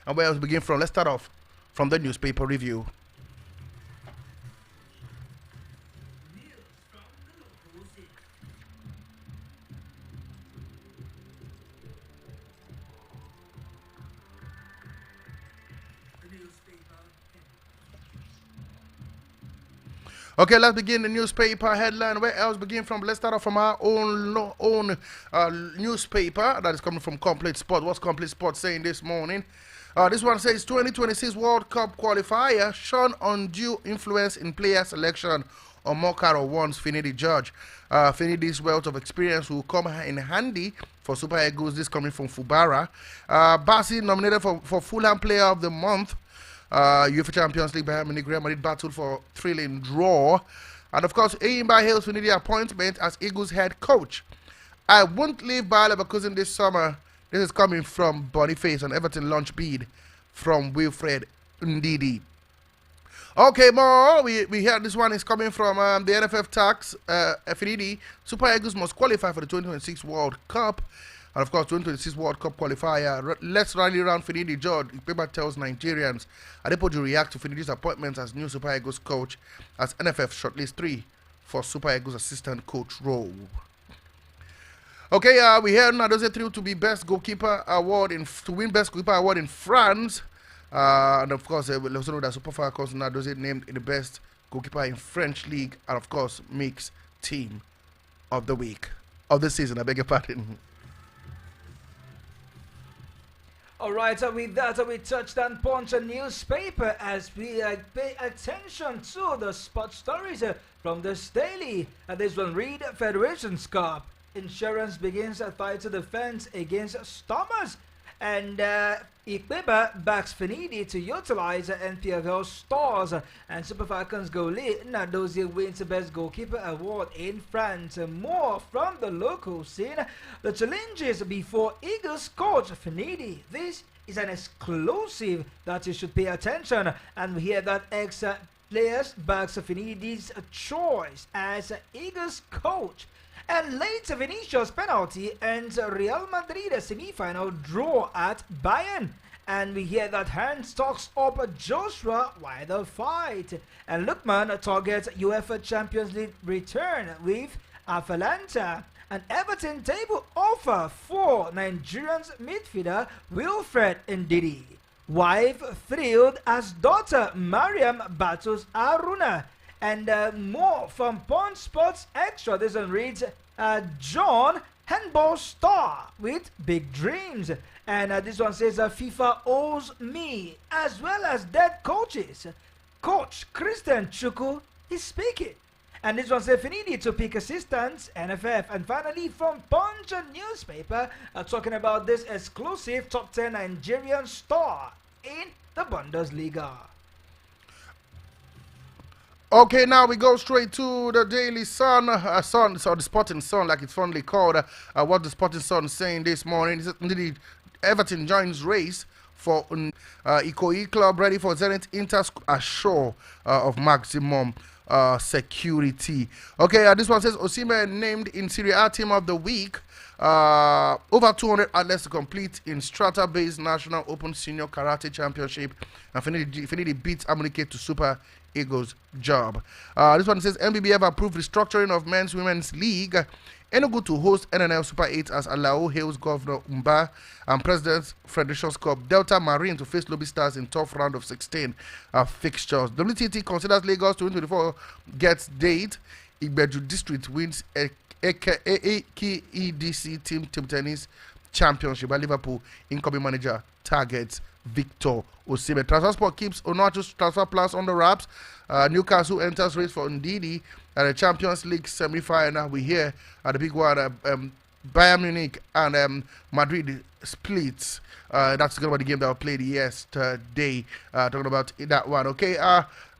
and where else begin from? Let's start off from the newspaper review. Okay, let's begin the newspaper headline. Where else begin from? Let's start off from our own newspaper that is coming from Complete Sport. What's Complete Sport saying this morning? This one says 2026 World Cup qualifier shown undue influence in player selection. Omokaro warns Finidi Judge. Finidi's wealth of experience will come in handy for Super Eagles. This coming from Fubara. Bassi nominated for Fulham Player of the Month. UEFA Champions League Bayern Munich Real Madrid battle for thrilling draw. And of course, Enyimba hails Finidi appointment as Eagles head coach. I won't leave Bayer Leverkusen this summer. This is coming from Boniface on Everton launch bid from Wilfred Ndidi. Okay, more. We heard this one is coming from the NFF tax. Finidi, Super Eagles must qualify for the 2026 World Cup. And of course, 2026 World Cup qualifier. Let's rally around Finidi George. The paper tells Nigerians. Adepoju react to Finidi's appointment as new Super Eagles coach as NFF shortlist 3 for Super Eagles assistant coach role. Okay, we heard Nadoze through to be best goalkeeper award to win best goalkeeper award in France. And of course, we also know that Super Falcons Nadoze named the best goalkeeper in French league, and of course makes team of the week of the season. I beg your pardon. Alright, so with that, we touched on Punch and newspaper as we pay attention to the sports stories from this daily. This one read Federation's Cup. Insurance begins a fight to defense against Stormers. And Enyimba backs Finidi to utilize NPFL stars. And Super Falcons goalie Nadozie wins the Best Goalkeeper Award in France. More from the local scene. The challenges before Eagles coach Finidi. This is an exclusive that you should pay attention. And we hear that ex-players backs Finidi's choice as Eagles coach. And later, Vinicius penalty ends Real Madrid semi-final draw at Bayern. And we hear that Hans talks up Joshua while the fight. And Lukman targets UEFA Champions League return with Atalanta. An Everton table offer for Nigerians midfielder Wilfred Ndidi. Wife thrilled as daughter Mariam battles Aruna. And more from Punch Sports Extra. This one reads, John, handball star with big dreams. And this one says, FIFA owes me, as well as dead coaches. Coach Christian Chuku is speaking. And this one says, Finidi to pick assistants, NFF. And finally, from Punch newspaper, talking about this exclusive top 10 Nigerian star in the Bundesliga. Okay, now we go straight to the Daily Sun, so the Sporting Sun, like it's fondly called. What the Sporting Sun is saying this morning is indeed Everton joins race for Ikoyi club ready for Zenit Inter ashore of maximum security. Okay, this one says Oseni named in Serie A team of the week. Over 200 athletes to complete in strata-based National Open Senior Karate Championship, and Finidi beats Amunike to Super Eagles job. This one says MBBF approved restructuring of Women's League. Enugu to host NNL Super 8 as Alao hails Governor Umba and President Federation's Cup. Delta Marine to face Lobby Stars in tough round of 16 fixtures. WTT considers Lagos 2024 gets date. Igbeju District wins EDC team table tennis championship by Liverpool. Incoming manager targets Victor Osimhen. Transfersport keeps Onuachu's transfer plans on the wraps. Newcastle enters race for Ndidi at the Champions League semi-final. We hear at the big one, Bayern Munich and Madrid splits. That's going to be the game that was played yesterday. Talking about that one. Okay.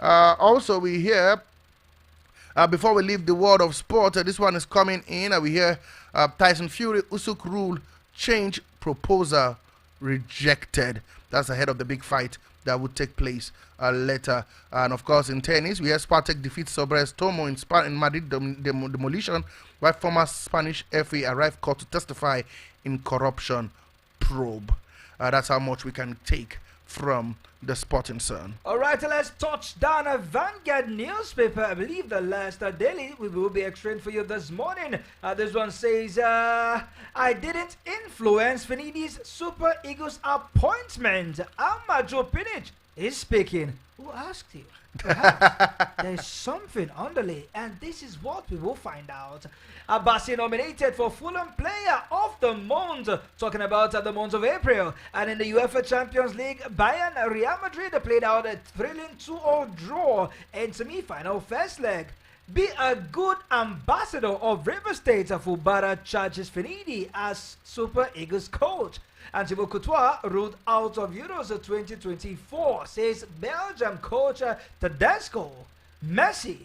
Also, we hear before we leave the world of sport, this one is coming in. We hear Tyson Fury Usyk rule change proposal rejected. That's ahead of the big fight that would take place later. And of course, in tennis, we hear Spartak defeats Sobres Tomo in Madrid demolition, while former Spanish FA arrived court to testify in corruption probe. That's how much we can take from the Sporting Sun. All right, let's touch down a Vanguard newspaper. I believe the last daily we will be extracting for you this morning. This one says, I didn't influence Finidi's Super Eagles appointment. Amajo Pinich is speaking. Who asked you? Perhaps there's something underlay, and this is what we will find out. Ablaze nominated for Fulham Player of the Month, talking about the month of April. And in the UEFA Champions League, Bayern Real Madrid played out a thrilling 2-0 draw in semi-final first leg. Be a good ambassador of River State. Fubara charges Finidi as Super Eagles coach. And Thibaut Courtois ruled out of Euros 2024, says Belgium coach Tedesco. Messi,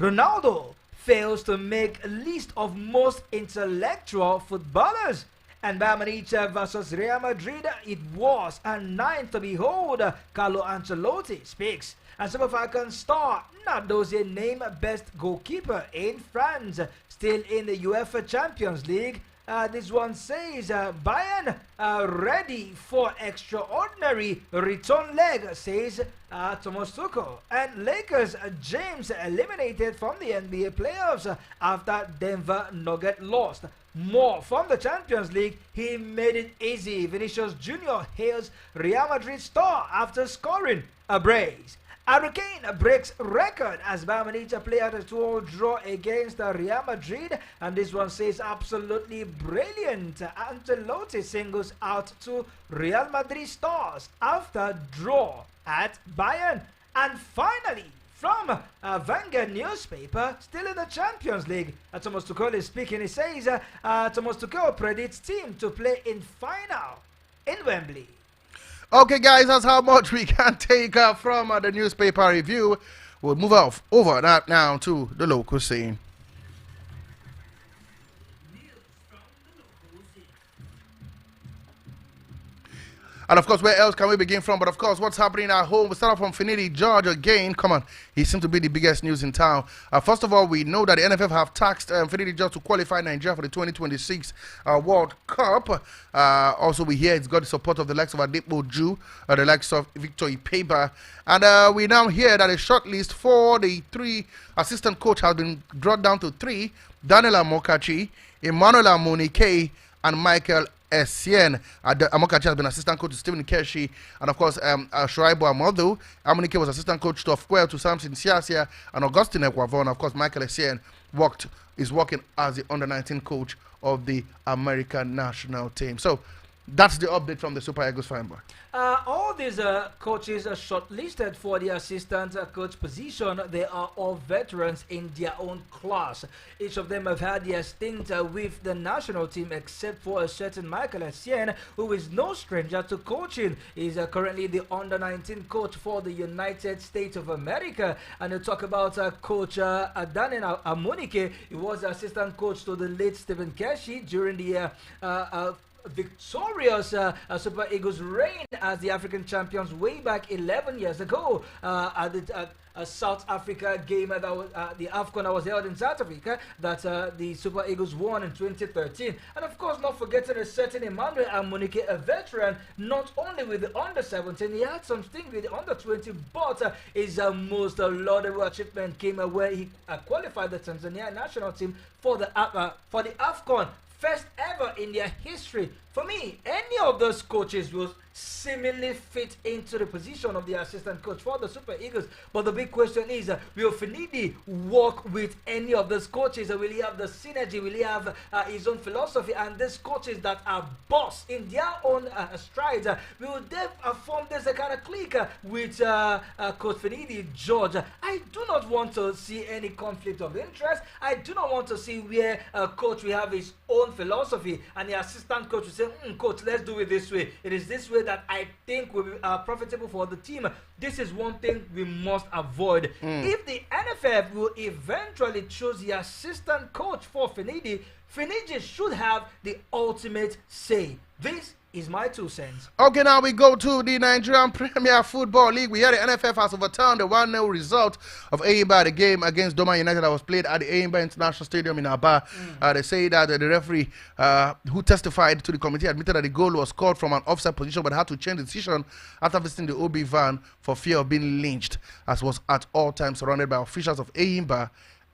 Ronaldo fails to make a list of most intellectual footballers. And Bayern Munich versus Real Madrid, it was a night to behold. Carlo Ancelotti speaks. And Super Falcons star Nadozie named best goalkeeper in France, still in the UEFA Champions League. This one says Bayern ready for extraordinary return leg, says Thomas Tuchel. And Lakers James eliminated from the NBA playoffs after Denver Nuggets lost. More from the Champions League, he made it easy. Vinicius Jr. hails Real Madrid star after scoring a brace. Hurricane breaks record as Bayern Munich play out a 2-0 draw against Real Madrid, and this one says absolutely brilliant. Ancelotti singles out to Real Madrid stars after draw at Bayern. And finally, from Vanguard newspaper, still in the Champions League, Thomas Tuchel is speaking. He says Thomas Tuchel predicts team to play in final in Wembley. Okay, guys, that's how much we can take from the newspaper review. We'll move over that now to the local scene. And of course, where else can we begin from? But of course, what's happening at home? We start off from Finidi George again. Come on, he seems to be the biggest news in town. First of all, we know that the NFF have taxed Finidi George to qualify Nigeria for the 2026 World Cup. Also, we hear it's got the support of the likes of Adepo Ju, the likes of Victor Ipeba. And we now hear that a short list for the 3 assistant coach has been brought down to 3. Daniel Amokachi, Emmanuel Amonike, and Michael Essien. Amokachi has been assistant coach to Stephen Keshi, and of course Shoaibu Amodu. Amonike was assistant coach to Ofquel, to Samson Siasia, and Augustine Ekwavon. Of course, Michael Essien is working as the under-19 coach of the American national team. So that's the update from the Super Eagles fine boy. All these coaches are shortlisted for the assistant coach position. They are all veterans in their own class. Each of them have had their stint with the national team, except for a certain Michael Essien, who is no stranger to coaching. He's currently the under-19 coach for the United States of America. And you talk about coach Daniel Amonike. He was the assistant coach to the late Stephen Keshi during the victorious Super Eagles reign as the African champions way back 11 years ago at the South Africa game that was the AFCON that was held in South Africa that the Super Eagles won in 2013. And of course, not forgetting a certain Emmanuel Amonike, a veteran, not only with the under-17, he had something with the under-20, but his most laudable achievement came where he qualified the Tanzania national team for the AFCON. First ever in their history. For me, any of those coaches will seemingly fit into the position of the assistant coach for the Super Eagles. But the big question is, will Finidi work with any of those coaches? Will he have the synergy? Will he have his own philosophy? And these coaches that are boss in their own strides, will they form this kind of clique with Coach Finidi George? I do not want to see any conflict of interest. I do not want to see where a coach will have his own philosophy and the assistant coach will say, coach, let's do it this way. It is this way that I think will be profitable for the team. This is one thing we must avoid. If the NFF will eventually choose the assistant coach for Finidi, Finidi should have the ultimate say. This is my 2 cents. Okay, now we go to the Nigerian Premier Football League. We hear the NFF has overturned the 1-0 result of Enyimba, the game against Doma United that was played at the Enyimba International Stadium in Aba. They say that the referee who testified to the committee admitted that the goal was scored from an offside position but had to change the decision after visiting the OB van for fear of being lynched, as was at all times surrounded by officials of Enyimba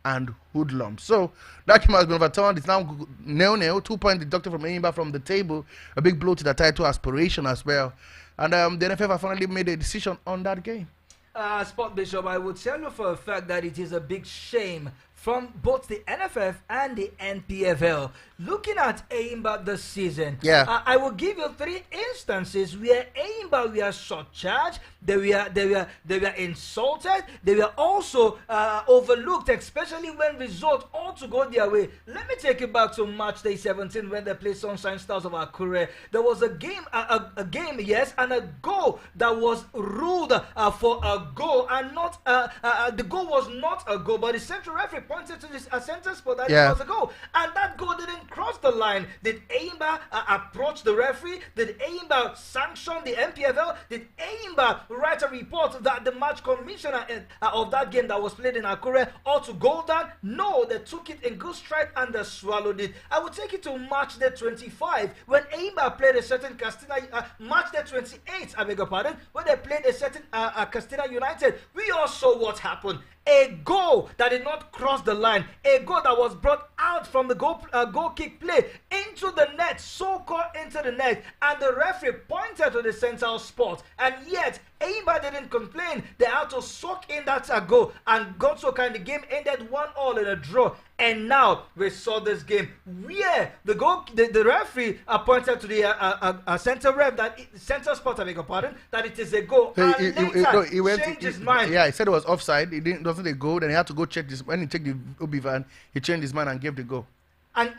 and hoodlums. So that game has been overturned. It's now 0-0, 2 points deducted from Enyimba from the table. A big blow to the title aspiration as well. And the NFF have finally made a decision on that game. Sport Bishop, I would tell you for a fact that it is a big shame from both the NFF and the NPFL. Looking at Enyimba this season, I will give you 3 instances where Enyimba were short-charged, they were insulted, they were also overlooked, especially when results ought to go their way. Let me take you back to March Day 17 when they played Sunshine Stars of Akure. There was a game, yes, and a goal that was ruled for a goal, and not the goal was not a goal, but the central referee pointed to this center spot that it was a goal, and that goal didn't cross the line. Did Enyimba approach the referee? Did Enyimba sanction the NPFL? Did Enyimba write a report that the match commissioner of that game that was played in Akure ought to go down? No, they took it in good stride and they swallowed it. I would take it to March the 25 when Enyimba played a certain Castina, March the 28, I beg your pardon, when they played a certain Castina United. We all saw what happened. A goal that did not cross the line, a goal that was brought out from the goal kick play into the net, so-called into the net, and the referee pointed to the central spot, and yet Enyimba didn't complain. They had to soak in that goal, and got so kind. The game ended 1-1 in a draw. And now we saw this game where the referee pointed to the center ref, that center spot, I beg your pardon, that it is a goal. And he changed his mind. Yeah, he said it was offside. It wasn't a goal. Then he had to go check this. When he checked the OB van, he changed his mind and gave the goal. And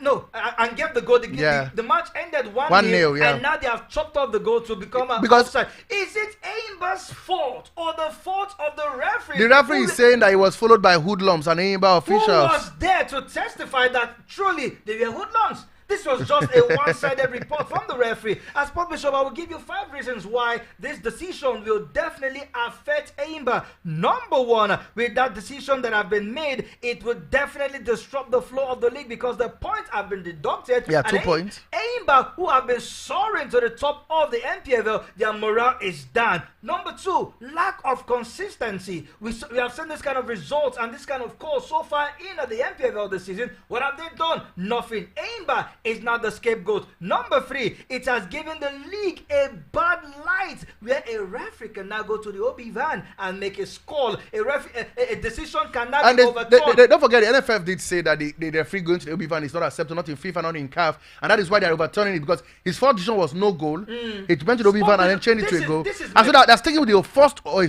gave the goal. The match ended 1-0, and now they have chopped off the goal to become offside. Is it Enyimba's fault or the fault of the referee? The referee is saying that he was followed by hoodlums and Enyimba officials. Who was there to testify that truly they were hoodlums? This was just a one-sided report from the referee. As Sport Bishop, I will give you 5 reasons why this decision will definitely affect Enyimba. Number 1, with that decision that have been made, it will definitely disrupt the flow of the league because the points have been deducted. Yeah, 2 points. Enyimba, who have been soaring to the top of the NPFL, their morale is down. Number 2, lack of consistency. We have seen this kind of results and this kind of calls so far in at the NPFL this season. What have they done? Nothing. Enyimba is not the scapegoat. Number 3, it has given the league a bad light where a referee can now go to the OB van and make a call. A decision can now be overturned. Don't forget, the NFF did say that the referee going to the OB van is not accepted, not in FIFA, not in CAF, and that is why they are overturning it, because his first decision was no goal. It went to the OB van and then changed it to a goal. And so they're sticking with his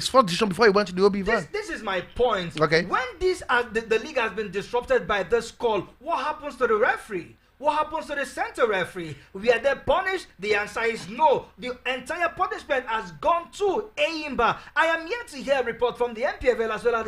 first decision before he went to the OB van. This is my point. Okay. When the league has been disrupted by this call, what happens to the referee? What happens to the center referee? Were they punished? The answer is no. The entire punishment has gone to Enyimba. I am yet to hear a report from the NPFL as well as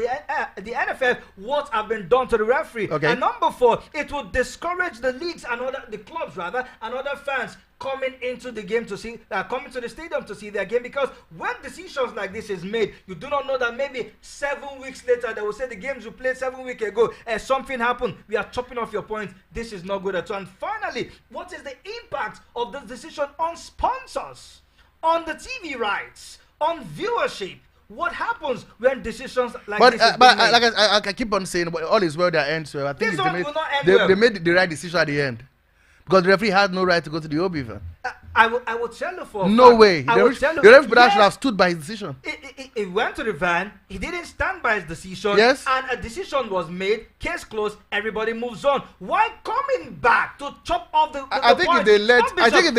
the NFF what have been done to the referee. Okay. And number 4, it will discourage the leagues and the clubs and other fans coming into the game to see, coming to the stadium to see their game, because when decisions like this is made, you do not know that maybe 7 weeks later they will say the games you played 7 weeks ago, something happened, we are chopping off your points. This is not good at all. And finally, what is the impact of this decision on sponsors, on the TV rights, on viewership? What happens when decisions like this is but made? like I keep on saying, all is well that ends well. I think This one will not end well. They made the right decision at the end. Because the referee had no right to go to the OB van. I will tell you for no way. I will tell you. The referee should have stood by his decision. He went to the van. He didn't stand by his decision. Yes. And a decision was made. Case closed. Everybody moves on. Why coming back to chop off the I think point? if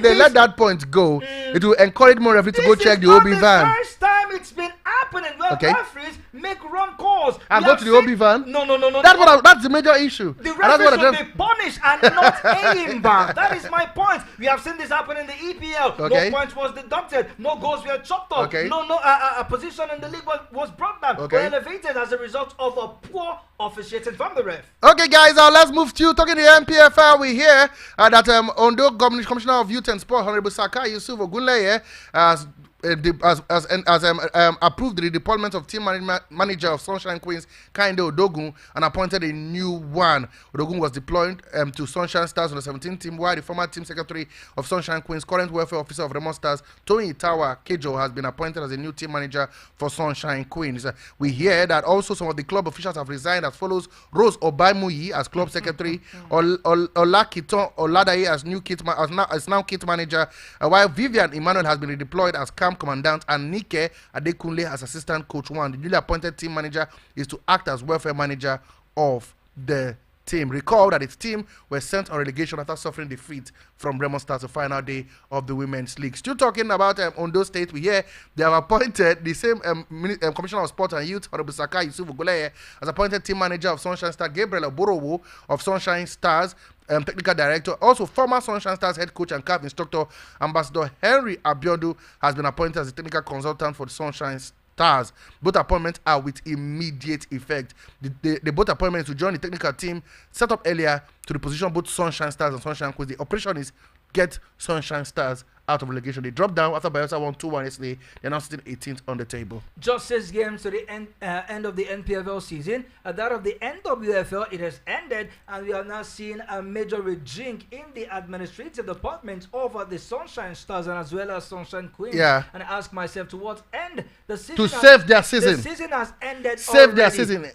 they let that point go, it will encourage more referees to go check the OB van. This is not the first time it's been happening where referees make wrong calls. cause. And go to the OB van? No. That's the major issue. The referee should be punished and not Enyimba. That is my point. We have seen this happen in the EPL. Okay. No points was deducted. No goals were chopped off. Okay. No position in the league was brought down. Okay. Were elevated as a result of a poor officiating from the ref. Okay, guys, let's move to talking the NPFL. We hear that Ondo Government Commissioner of Youth and Sport, Honorable Saka Yusuf Ogunleye, has approved the deployment of team manager of Sunshine Queens, Kinde Odogun, and appointed a new one. Odogun was deployed to Sunshine Stars on the 17th team, while the former team secretary of Sunshine Queens, current welfare officer of Remo Stars, Tony Itawa Kejo, has been appointed as a new team manager for Sunshine Queens. We hear that also some of the club officials have resigned as follows: Rose Obaimuyi as club secretary, Olakiton Oladaye as now kit manager, while Vivian Emmanuel has been redeployed as camp commandant, and Nike Adekunle as assistant coach one. The newly appointed team manager is to act as welfare manager of the team. Recall that its team were sent on relegation after suffering defeat from Remo Stars the final day of the Women's League. Still talking about Ondo State, we hear they have appointed the same Commissioner of Sport and Youth, Honorable Saka Yusuf Ogunleye, as appointed team manager of Sunshine Stars, Gabriel Oborowo of Sunshine Stars, technical director. Also, former Sunshine Stars head coach and CAF instructor, Ambassador Henry Abiodu, has been appointed as a technical consultant for the Sunshine Stars. Both appointments are with immediate effect. The both appointments to join the technical team set up earlier to the position of both Sunshine Stars and Sunshine Queens. The operation is get Sunshine Stars out of relegation. They dropped down after Bayelsa won 2-1 yesterday. They're now sitting 18th on the table. Just 6 games to the end of the NPFL season. That of the NWFL, it has ended, and we are now seeing a major rejig in the administrative department over the Sunshine Stars and as well as Sunshine Queens. Yeah. And I ask myself, to what end? The season to save their season. The season has ended. Save their season.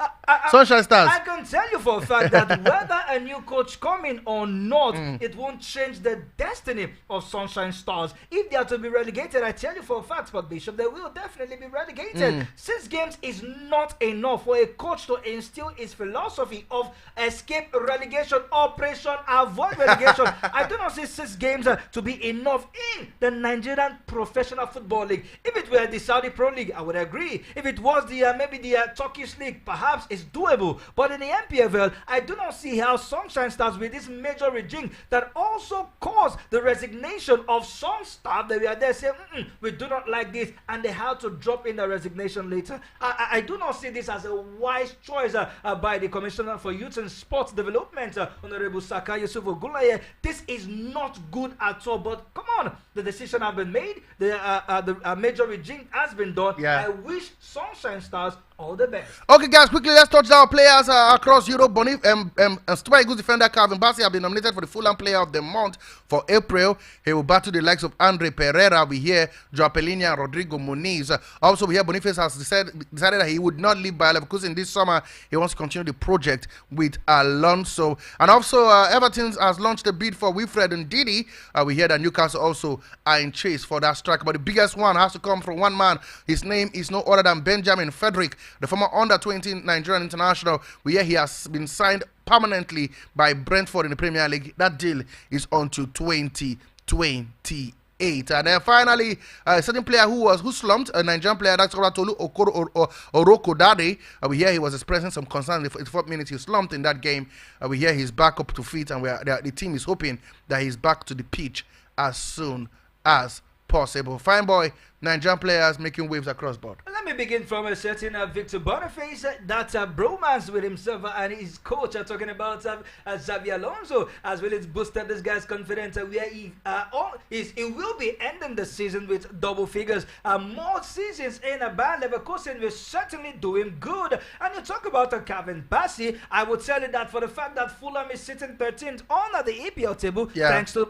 Sunshine Stars. I can tell you for a fact that whether a new coach coming or not, it won't change the destiny of Sunshine Stars. If they are to be relegated, I tell you for a fact, but Bishop, they will definitely be relegated. 6 games is not enough for a coach to instill his philosophy of escape relegation, operation avoid relegation. I do not see 6 games to be enough in the Nigerian Professional Football League. If it were the Saudi Pro League, I would agree. If it was the maybe the Turkish League, perhaps it's doable. But in the NPFL, I do not see how Sunshine Stars, with this major regime that also caused the resignation of some staff that we are there saying, we do not like this, and they had to drop in the resignation later. I do not see this as a wise choice by the Commissioner for Youth and Sports Development, Honorable Saka Yusuf Ogunleye. This is not good at all, but come on, the decision has been made, the major regime has been done. Yeah. I wish Sunshine Stars all the best. Okay, guys, quickly, let's touch down players across Europe. Super Eagles defender Calvin Bassey has been nominated for the Fulham Player of the Month for April. He will battle the likes of Andre Pereira. We hear Joao Pellegrini and Rodrigo Muniz. Also, we hear Boniface has decided that he would not leave Bayer Leverkusen this summer. He wants to continue the project with Alonso. And also, Everton has launched a bid for Wilfred Ndidi. We hear that Newcastle also are in chase for that strike. But the biggest one has to come from one man. His name is no other than Benjamin Frederick, the former under-20 Nigerian international. We hear he has been signed permanently by Brentford in the Premier League. That deal is on to 2028. And then finally, a certain player who slumped, a Nigerian player, that's Tolu Orokodade. We hear he was expressing some concern in the 4th minute. He slumped in that game. We hear he's back up to feet, and the team is hoping that he's back to the pitch as soon as possible. Fine boy, Nigerian players making waves across board. Let me begin from a certain Victor Boniface, that bromance with himself and his coach. Talking about Xabi Alonso, as well as boosted this guy's confidence, where he will be ending the season with double figures. More seasons in Bayer Leverkusen, we're certainly doing good. And you talk about Calvin Bassey, I would tell you that for the fact that Fulham is sitting 13th on the EPL table, thanks to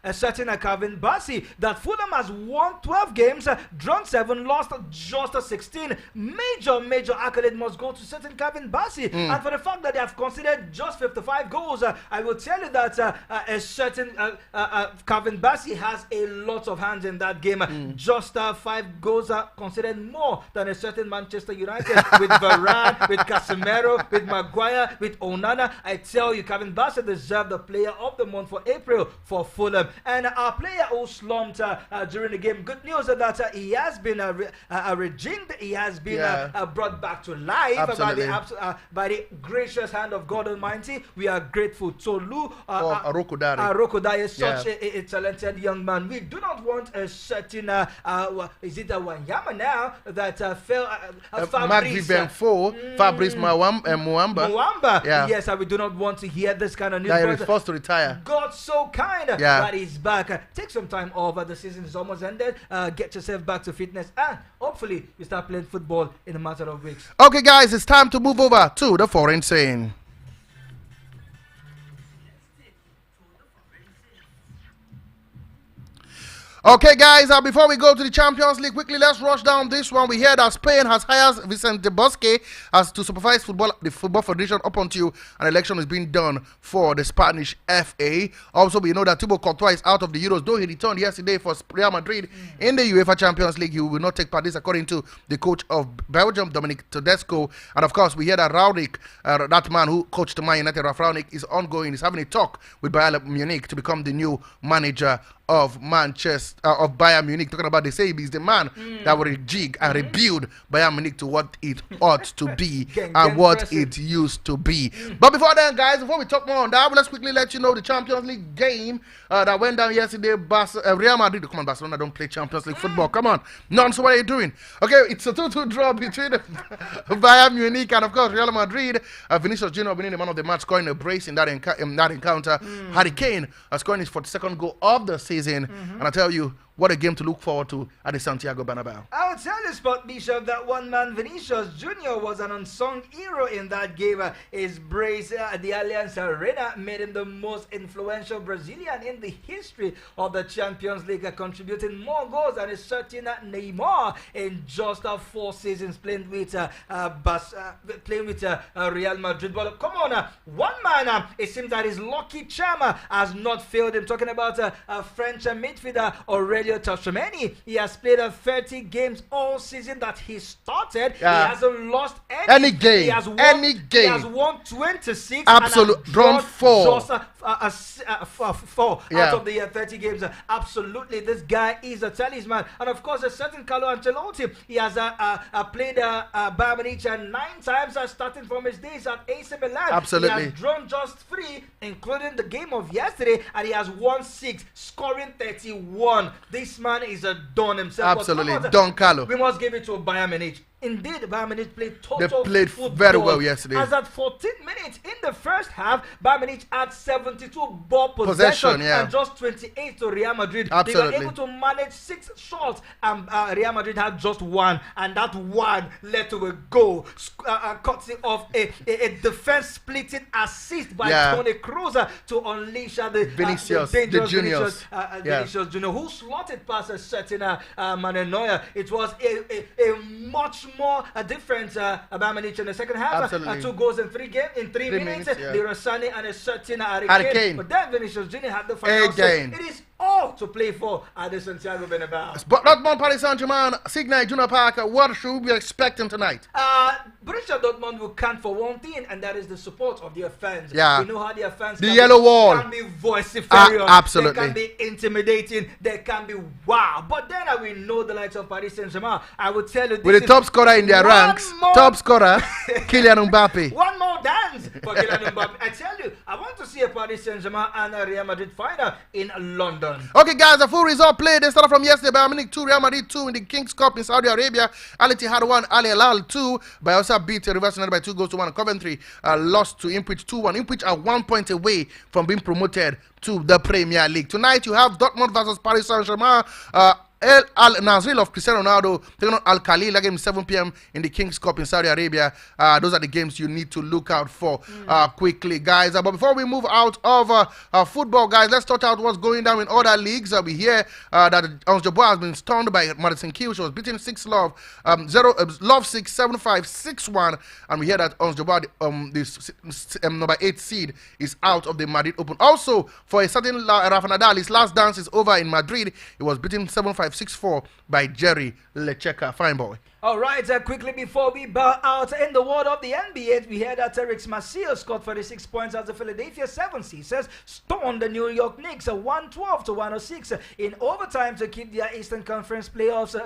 a certain Calvin Bassey, that Fulham has won 12 games, drawn 7, lost just 16. Major accolade must go to certain Calvin Bassey. And for the fact that they have considered just 55 goals, I will tell you that a certain Calvin Bassey has a lot of hands in that game. Just 5 goals are considered more than a certain Manchester United with Varane, with Casemiro, with Maguire, with Onana. I tell you, Calvin Bassey deserved the Player of the Month for April for Fulham. And our player who slumped during the game, good news that he has been rejigged wind. He has been brought back to life by the gracious hand of God Almighty. We are grateful. Tolu Arokodare is such a talented young man. We do not want a certain is it a Wanyama now that fell Fabrice Fabrice Muamba. Yes, we do not want to hear this kind of news. He was forced to retire. God so kind that he's back. Take some time off. The season is almost ended. Get yourself back to fitness, and hopefully you start playing football in a matter of weeks. Okay, guys, it's time to move over to the foreign scene. Okay, guys, before we go to the Champions League, quickly, let's rush down this one. We hear that Spain has hired Vicente Bosque as to supervise the Football Federation up until an election is being done for the Spanish FA. Also, we know that Thibaut Courtois is out of the Euros, though he returned yesterday for Real Madrid in the UEFA Champions League. He will not take part. This, according to the coach of Belgium, Dominic Tedesco. And, of course, we hear that Raonic, that man who coached Man United, Ralf Raonic, is ongoing. He's having a talk with Bayern Munich to become the new manager of Bayern Munich. Talking about, they say he's the man that will rejig and rebuild Bayern Munich to what it ought to be and what it used to be. But before then, guys, before we talk more on that, let's quickly let you know the Champions League game that went down yesterday. Real Madrid, come on, Barcelona don't play Champions League football. Come on, none. So what are you doing? Okay, it's a 2-2 draw between Bayern Munich and, of course, Real Madrid. Vinicius Junior winning the man of the match, scoring a brace in that encounter. Harry Kane scoring his 42nd goal of the season. And I tell you, what a game to look forward to at the Santiago Bernabeu. I will tell you, Sport Bishop, that one man, Vinicius Jr., was an unsung hero in that game. His brace at the Allianz Arena made him the most influential Brazilian in the history of the Champions League, contributing more goals than a certain Neymar in just 4 seasons playing with Real Madrid. But come on, one man, it seems that his lucky charm has not failed him. Talking about a French midfielder, Aurelien Tchouameni. He has played 30 games all season that he started. He hasn't lost any game. He has won 26. Absolute. Drawn 4. Just 4 out of the 30 games. Absolutely, this guy is a talisman. And of course, a certain Carlo Ancelotti. He has played Bayern Munich 9 times, starting from his days at AC Milan. Absolutely. He has drawn just 3, including the game of yesterday, and he has won 6, scoring 31. This man is a don himself. Absolutely, Don Carlo. We must give it to Bayern Munich. Indeed, Bayern Munich played total They played football. very well yesterday. As at 14 minutes in the first half, Bayern Munich had 72 ball possession and just 28 to Real Madrid. Absolutely. They were able to manage 6 shots, and Real Madrid had just 1, and that 1 led to a goal, courtesy of a defense splitting assist by Toni Kroos to unleash the Vinicius, dangerous the juniors. Vinicius Junior, who slotted past a certain Manuel Neuer. It was a much more different Bayern Munich in the second half. Absolutely. 2 goals in 3 minutes. Leroy Sané and a certain Harry Kane. But then Vinicius Junior had the final say. It is all to play for at the Santiago Bernabeu. But Dortmund, Paris Saint-Germain, Signal Iduna Park, what should we be expecting tonight? Borussia Dortmund will count for one thing, and that is the support of their fans. We know how their fans yellow wall can be vociferous. Absolutely. They can be intimidating. They can be wow. But then we know the likes of Paris Saint-Germain. I will tell you this. With the top scorer in their ranks, top scorer, Kylian Mbappe. One more dance for Kylian Mbappe. I tell you, I want to see a Paris Saint-Germain and a Real Madrid final in London. Okay, guys, the full result played. They started from yesterday. Bayern Munich 2, Real Madrid 2 in the Kings Cup in Saudi Arabia. Al Ittihad 1, Al Hilal 2. Bayelsa beat Rivers United by 2 goals to 1. Coventry lost to Ipswich 2-1. Ipswich are 1 point away from being promoted to the Premier League. Tonight, you have Dortmund versus Paris Saint-Germain. Al Nasril of Cristiano Ronaldo taking on Al Khalil again 7 p.m. in the Kings Cup in Saudi Arabia. Those are the games you need to look out for quickly, guys. But before we move out of football, guys, let's talk out what's going down in other leagues. We hear that Ons Jabeur has been stunned by Madison Kew. She was beaten 6-love, 6, 7-5, 6-1. And we hear that Ons Jabeur, this number 8 seed, is out of the Madrid Open. Also, for a certain Rafa Nadal, his last dance is over in Madrid. He was beaten 7-5, 6-5, 6-4 by Jerry Lecheka. Fine boy. All right, quickly before we bow out in the world of the NBA, we heard that Eric Massil scored 46 points as the Philadelphia 76ers stoned the New York Knicks 112-106 in overtime to keep their Eastern Conference playoffs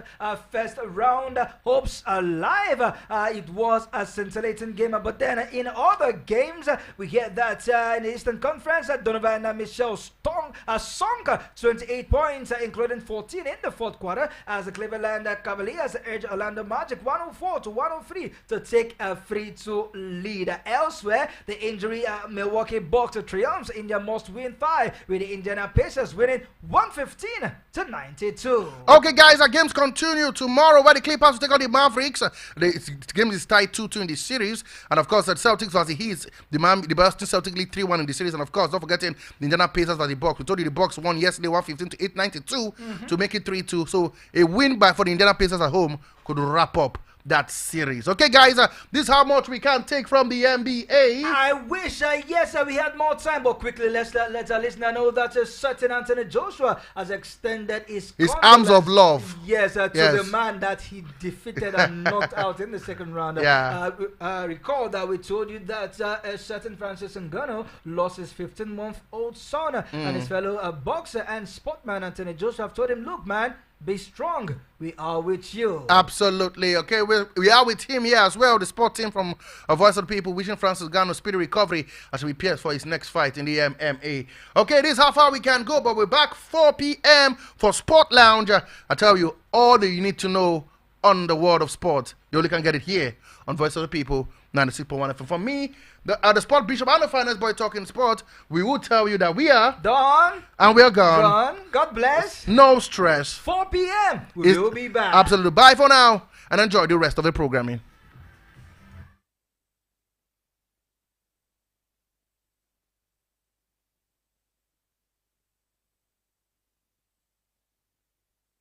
first round hopes alive. It was a scintillating game, but then in other games, we heard that in the Eastern Conference, Donovan Mitchell sunk 28 points, including 14 in the fourth quarter, as the Cleveland Cavaliers edged Orlando Magic 104-103 to take a 3-2 lead. Elsewhere, the injury Milwaukee Bucks triumphs in their must-win tie, with the Indiana Pacers winning 115-92. Okay, guys, our games continue tomorrow, where the Clippers will take on the Mavericks. The game is tied 2-2 in the series, and of course, the Celtics versus the Heat, the Boston Celtics lead 3-1 in the series, and of course, don't forgetting the Indiana Pacers versus the Bucks. We told you the Bucks won yesterday 115-892 to make it 3-2. So a win for the Indiana Pacers at home could wrap up that series. Okay, guys, this is how much we can take from the NBA. I wish, yes, we had more time, but quickly let our listener know that a certain Anthony Joshua has extended his arms of love. Yes, to the man that he defeated and knocked out in the second round. Recall that we told you that a certain Francis Ngannou lost his 15-month-old son, and his fellow boxer and sportman Anthony Joshua told him, look, man, be strong. We are with you. Absolutely. Okay, we are with him here as well. The sport team from A Voice of the People wishing Francis Ngannou speedy recovery as he prepares for his next fight in the MMA. Okay, this is how far we can go, but we're back 4 p.m. for Sport Lounge. I tell you all that you need to know on the world of sport. You only can get it here on Voice of the People 96.1 FM. For me, the sport bishop and the finance boy talking sport, we will tell you that we are done and we are gone. God bless. No stress. 4 p.m. We will be back. Absolutely. Bye for now and enjoy the rest of the programming.